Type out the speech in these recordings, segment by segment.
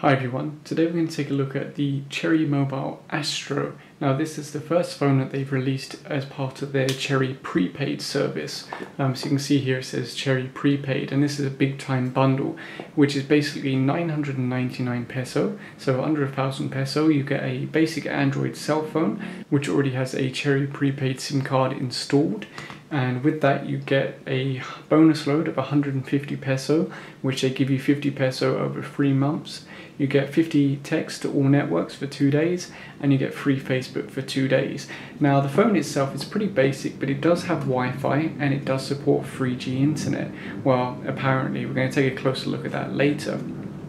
Hi everyone, today we're going to take a look at the Cherry Mobile Astro. Now this is the first phone that they've released as part of their Cherry Prepaid service. So you can see here it says Cherry Prepaid, and this is a big time bundle which is basically 999 peso, so under 1,000 peso you get a basic Android cell phone which already has a Cherry Prepaid SIM card installed. And with that you get a bonus load of 150 peso, which they give you 50 peso over 3 months. You get 50 text to all networks for 2 days, and you get free Facebook for 2 days. Now the phone itself is pretty basic, but it does have Wi-Fi and it does support 3G internet. Well, apparently. We're going to take a closer look at that later.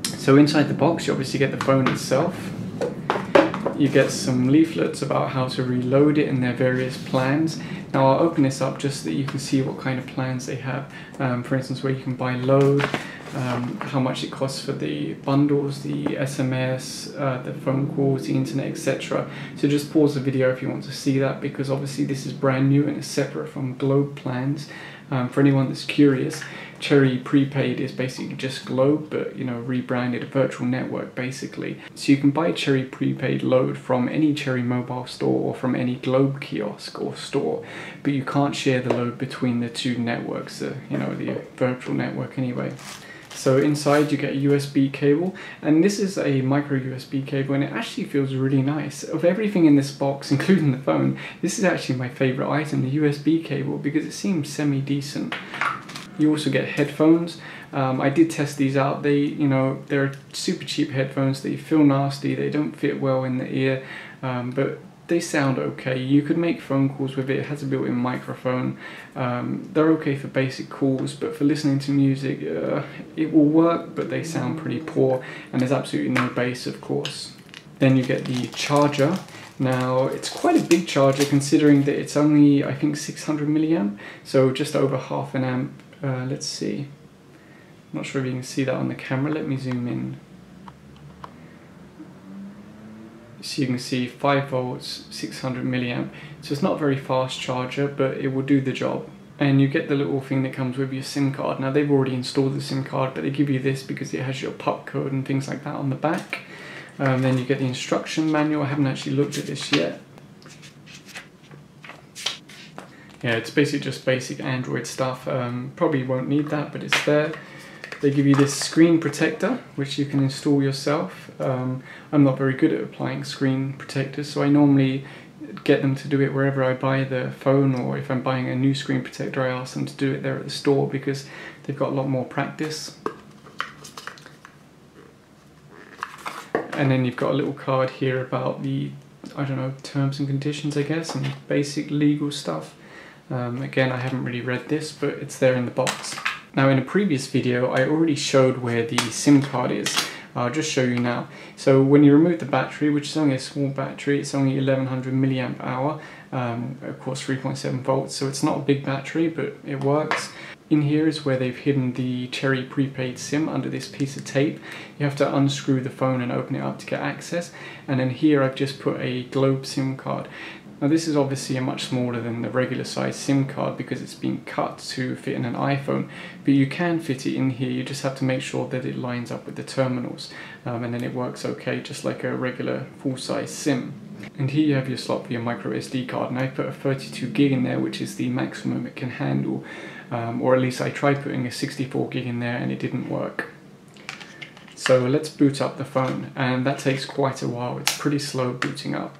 So inside the box you obviously get the phone itself. You get some leaflets about how to reload it and their various plans. Now I'll open this up just so that you can see what kind of plans they have. For instance, where you can buy load, how much it costs for the bundles, the SMS, the phone calls, the internet, etc. So just pause the video if you want to see that, because obviously this is brand new and it's separate from Globe plans. For anyone that's curious, Cherry Prepaid is basically just Globe, but rebranded, a virtual network basically. So you can buy Cherry Prepaid load from any Cherry Mobile store or from any Globe kiosk or store, but you can't share the load between the two networks, the virtual network anyway. So inside you get a USB cable, and this is a micro USB cable, and it actually feels really nice. Of everything in this box, including the phone, this is actually my favorite item, the USB cable, because it seems semi-decent. You also get headphones. I did test these out. They're super cheap headphones. They feel nasty, they don't fit well in the ear, but they sound okay. You could make phone calls with it. It has a built-in microphone. They're okay for basic calls, but for listening to music, it will work, but they sound pretty poor, and there's absolutely no bass, of course. Then you get the charger. Now it's quite a big charger considering that it's only, I think, 600 milliamp, so just over half an amp. Let's see. I'm not sure if you can see that on the camera. Let me zoom in. So you can see 5 volts, 600 milliamp. So it's not a very fast charger, but it will do the job. And you get the little thing that comes with your SIM card. Now they've already installed the SIM card, but they give you this because it has your PUP code and things like that on the back. Then you get the instruction manual. I haven't actually looked at this yet. Yeah, it's basically just basic Android stuff. Probably won't need that, but it's there. They give you this screen protector, which you can install yourself. I'm not very good at applying screen protectors, so I normally get them to do it wherever I buy the phone, or if I'm buying a new screen protector I ask them to do it there at the store because they've got a lot more practice. And then you've got a little card here about the, terms and conditions, I guess, and basic legal stuff. Again, I haven't really read this, but it's there in the box. Now in a previous video I already showed where the SIM card is. I'll just show you now. So when you remove the battery, which is only a small battery, it's only 1100 milliamp hour, of course 3.7 volts, so it's not a big battery, but it works. In here is where they've hidden the Cherry Prepaid SIM under this piece of tape. You have to unscrew the phone and open it up to get access, and then here I've just put a Globe SIM card. Now this is obviously much smaller than the regular size SIM card because it's been cut to fit in an iPhone, but you can fit it in here. You just have to make sure that it lines up with the terminals, and then it works okay, just like a regular full-size SIM. And here you have your slot for your micro SD card, and I put a 32 gig in there, which is the maximum it can handle, or at least I tried putting a 64 gig in there and it didn't work. So let's boot up the phone, and that takes quite a while. It's pretty slow booting up.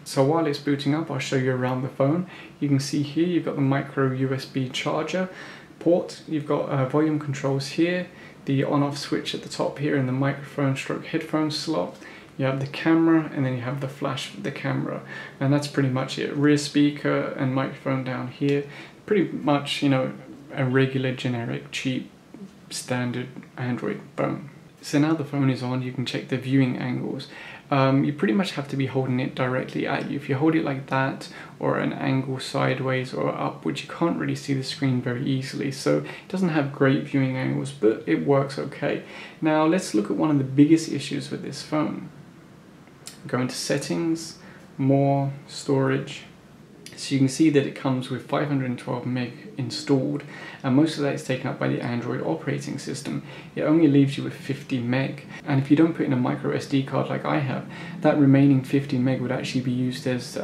So while it's booting up, I'll show you around the phone. You can see here you've got the micro USB charger port, you've got volume controls here, the on-off switch at the top here, and the microphone stroke headphone slot. You have the camera, and then you have the flash for the camera, and that's pretty much it. Rear speaker and microphone down here. Pretty much, a regular, generic, cheap, standard Android phone. So now the phone is on, you can check the viewing angles. You pretty much have to be holding it directly at you. If you hold it like that, or an angle sideways or upwards, you can't really see the screen very easily. So it doesn't have great viewing angles, but it works okay. Now let's look at one of the biggest issues with this phone. Go into settings, more, storage. So you can see that it comes with 512 meg installed, and most of that is taken up by the Android operating system. It only leaves you with 50 meg, and if you don't put in a micro SD card like I have, that remaining 50 meg would actually be used as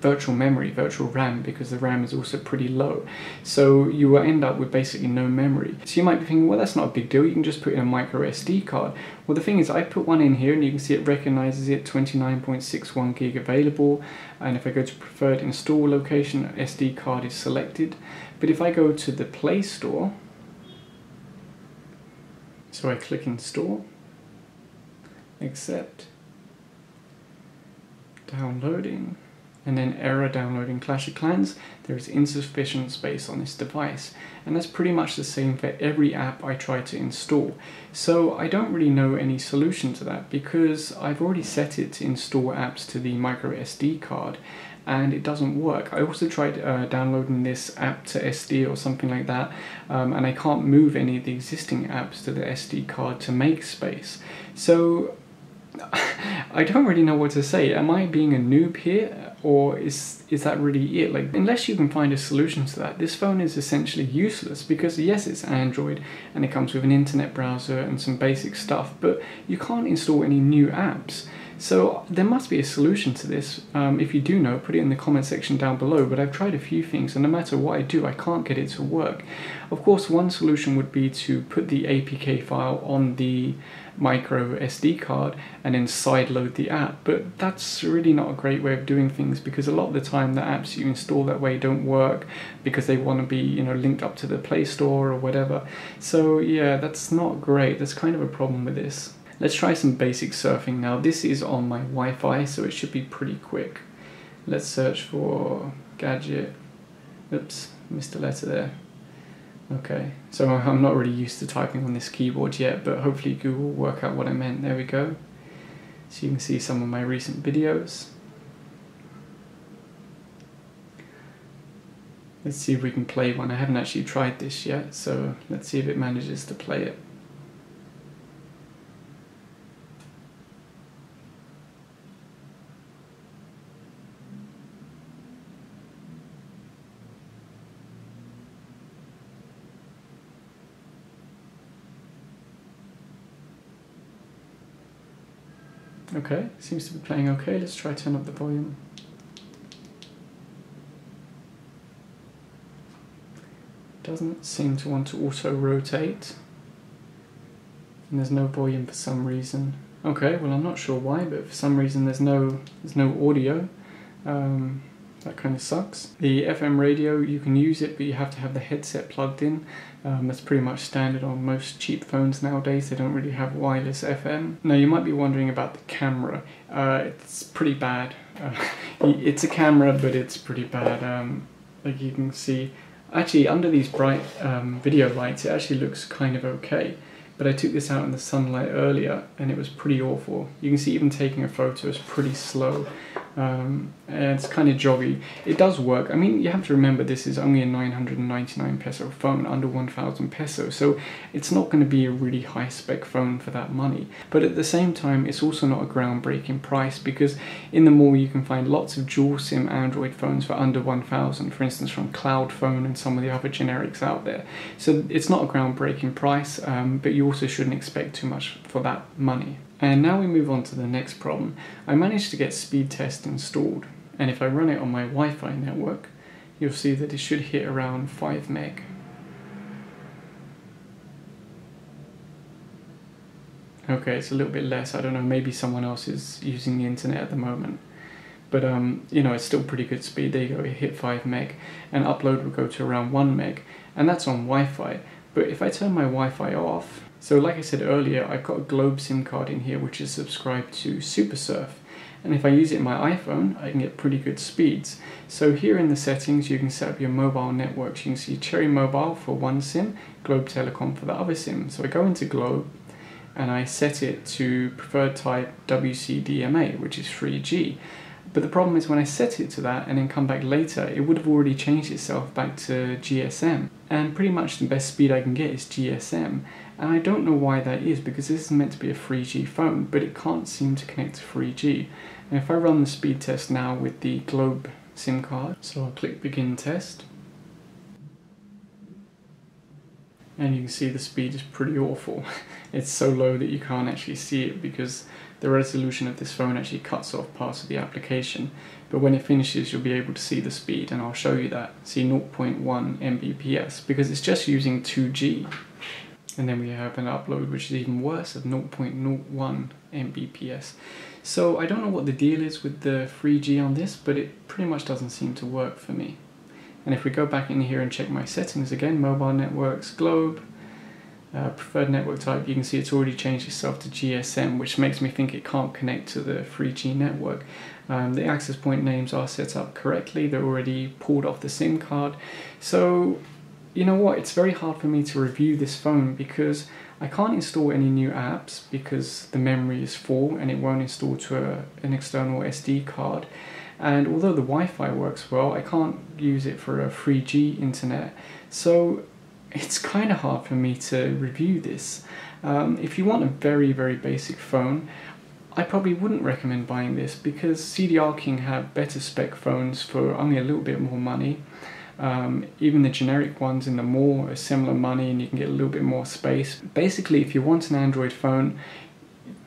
virtual memory, virtual RAM, because the RAM is also pretty low. So you will end up with basically no memory. So you might be thinking, well, that's not a big deal, you can just put in a micro SD card. Well, the thing is, I put one in here and you can see it recognizes it, 29.61 gig available, and if I go to preferred install location, SD card is selected. But if I go to the Play Store, so I click install, accept, downloading, and then error downloading Clash of Clans, there is insufficient space on this device. And that's pretty much the same for every app I try to install. So I don't really know any solution to that, because I've already set it to install apps to the micro SD card, and it doesn't work. I also tried downloading this app to SD or something like that, and I can't move any of the existing apps to the SD card to make space. So I don't really know what to say. Am I being a noob here, or is that really it? Like, unless you can find a solution to that, this phone is essentially useless, because yes, it's Android and it comes with an internet browser and some basic stuff, but you can't install any new apps. So there must be a solution to this. If you do know, put it in the comment section down below, but I've tried a few things, and no matter what I do, I can't get it to work. Of course, one solution would be to put the APK file on the micro SD card and then sideload the app, but that's really not a great way of doing things, because a lot of the time the apps you install that way don't work because they want to be, you know, linked up to the Play Store or whatever. So yeah, that's not great. There's kind of a problem with this. Let's try some basic surfing now. This is on my Wi-Fi, so it should be pretty quick. Let's search for gadget. Oops, missed a letter there. Okay, so I'm not really used to typing on this keyboard yet, but hopefully Google will work out what I meant. There we go. So you can see some of my recent videos. Let's see if we can play one. I haven't actually tried this yet, so let's see if it manages to play it. Okay, seems to be playing okay. Let's try turn up the volume. Doesn't seem to want to auto rotate, and there's no volume for some reason. Okay, well, I'm not sure why, but for some reason there's no audio. That kind of sucks. The FM radio, you can use it, but you have to have the headset plugged in. That's pretty much standard on most cheap phones nowadays. They don't really have wireless FM. Now, you might be wondering about the camera. It's pretty bad. It's a camera, but it's pretty bad. Like you can see, actually under these bright video lights, it actually looks kind of okay. But I took this out in the sunlight earlier and it was pretty awful. You can see even taking a photo is pretty slow. And it's kind of joggy. It does work. I mean, you have to remember this is only a 999 peso phone, under 1,000 peso, so it's not going to be a really high spec phone for that money. But at the same time, it's also not a groundbreaking price, because in the mall you can find lots of dual SIM Android phones for under 1,000, for instance from Cloud Phone and some of the other generics out there. So it's not a groundbreaking price, but you also shouldn't expect too much for that money. And now we move on to the next problem. I managed to get speed test installed, and if I run it on my Wi-Fi network, you'll see that it should hit around 5 meg. Okay, it's a little bit less. I don't know, maybe someone else is using the internet at the moment. But you know, it's still pretty good speed. There you go, it hit 5 meg, and upload will go to around 1 meg, and that's on Wi-Fi. But if I turn my Wi-Fi off, so like I said earlier, I've got a Globe SIM card in here which is subscribed to SuperSurf, and if I use it in my iPhone, I can get pretty good speeds. So here in the settings, you can set up your mobile networks. You can see Cherry Mobile for one SIM, Globe Telecom for the other SIM. So I go into Globe and I set it to preferred type WCDMA, which is 3G. But the problem is when I set it to that and then come back later, it would have already changed itself back to GSM. And pretty much the best speed I can get is GSM. And I don't know why that is, because this is meant to be a 3G phone, but it can't seem to connect to 3G. And if I run the speed test now with the Globe SIM card. So I'll click begin test. And you can see the speed is pretty awful. It's so low that you can't actually see it because the resolution of this phone actually cuts off parts of the application. But when it finishes, you'll be able to see the speed, and I'll show you that. See 0.1 Mbps because it's just using 2G. And then we have an upload which is even worse of 0.01 Mbps. So I don't know what the deal is with the 3G on this, but it pretty much doesn't seem to work for me. And if we go back in here and check my settings again, mobile networks, Globe, preferred network type, you can see it's already changed itself to GSM, which makes me think it can't connect to the 3G network. The access point names are set up correctly, they're already pulled off the SIM card. So, you know what, it's very hard for me to review this phone because I can't install any new apps because the memory is full and it won't install to an external SD card. And although the Wi-Fi works well, I can't use it for a 3G internet. So it's kind of hard for me to review this. If you want a very, very basic phone, I probably wouldn't recommend buying this because CDR King have better spec phones for only a little bit more money. Even the generic ones in the mall are similar money and you can get a little bit more space. Basically, if you want an Android phone,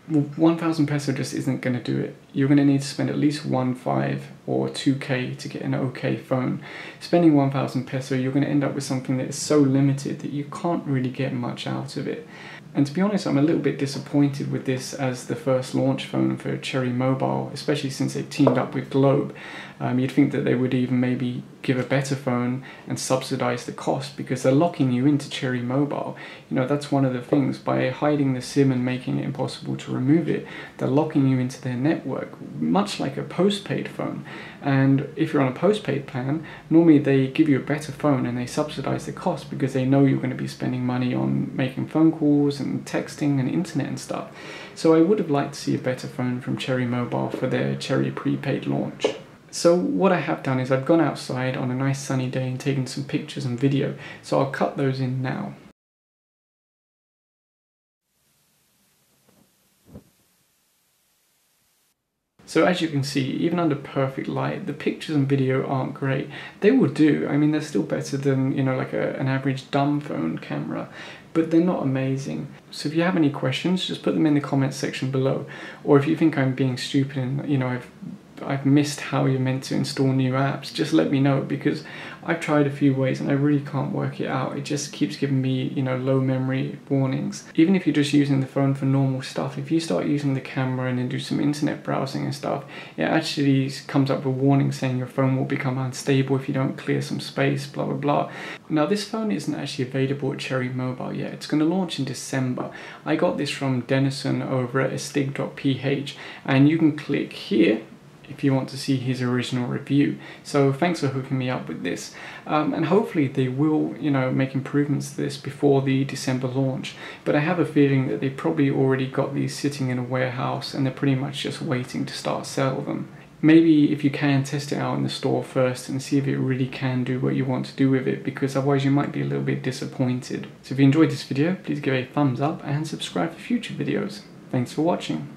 1,000 peso just isn't going to do it. You're going to need to spend at least 1.5 or 2K to get an okay phone. Spending 1,000 peso, you're going to end up with something that is so limited that you can't really get much out of it. And to be honest, I'm a little bit disappointed with this as the first launch phone for Cherry Mobile, especially since they've teamed up with Globe. You'd think that they would even maybe give a better phone and subsidize the cost because they're locking you into Cherry Mobile. You know, that's one of the things. By hiding the SIM and making it impossible to remove it, they're locking you into their network, much like a postpaid phone. And if you're on a postpaid plan, normally they give you a better phone and they subsidize the cost because they know you're going to be spending money on making phone calls and texting and internet and stuff. So I would have liked to see a better phone from Cherry Mobile for their Cherry Prepaid launch. So what I have done is I've gone outside on a nice sunny day and taken some pictures and video, so I'll cut those in now. So as you can see, even under perfect light, the pictures and video aren't great. They will do, I mean they're still better than, you know, like an average dumb phone camera, but they're not amazing. So if you have any questions, just put them in the comments section below. Or if you think I'm being stupid and, you know, I've missed how you're meant to install new apps, just let me know because I've tried a few ways and I really can't work it out. It just keeps giving me, you know, low memory warnings. Even if you're just using the phone for normal stuff, if you start using the camera and then do some internet browsing and stuff, it actually comes up with a warning saying your phone will become unstable if you don't clear some space, blah blah blah. Now this phone isn't actually available at Cherry Mobile yet. It's going to launch in December. I got this from Denison over at estig.ph and you can click here if you want to see his original review. So thanks for hooking me up with this. And hopefully they will, you know, make improvements to this before the December launch. But I have a feeling that they probably already got these sitting in a warehouse and they're pretty much just waiting to start sell them. Maybe if you can, test it out in the store first and see if it really can do what you want to do with it, because otherwise you might be a little bit disappointed. So if you enjoyed this video, please give a thumbs up and subscribe for future videos. Thanks for watching.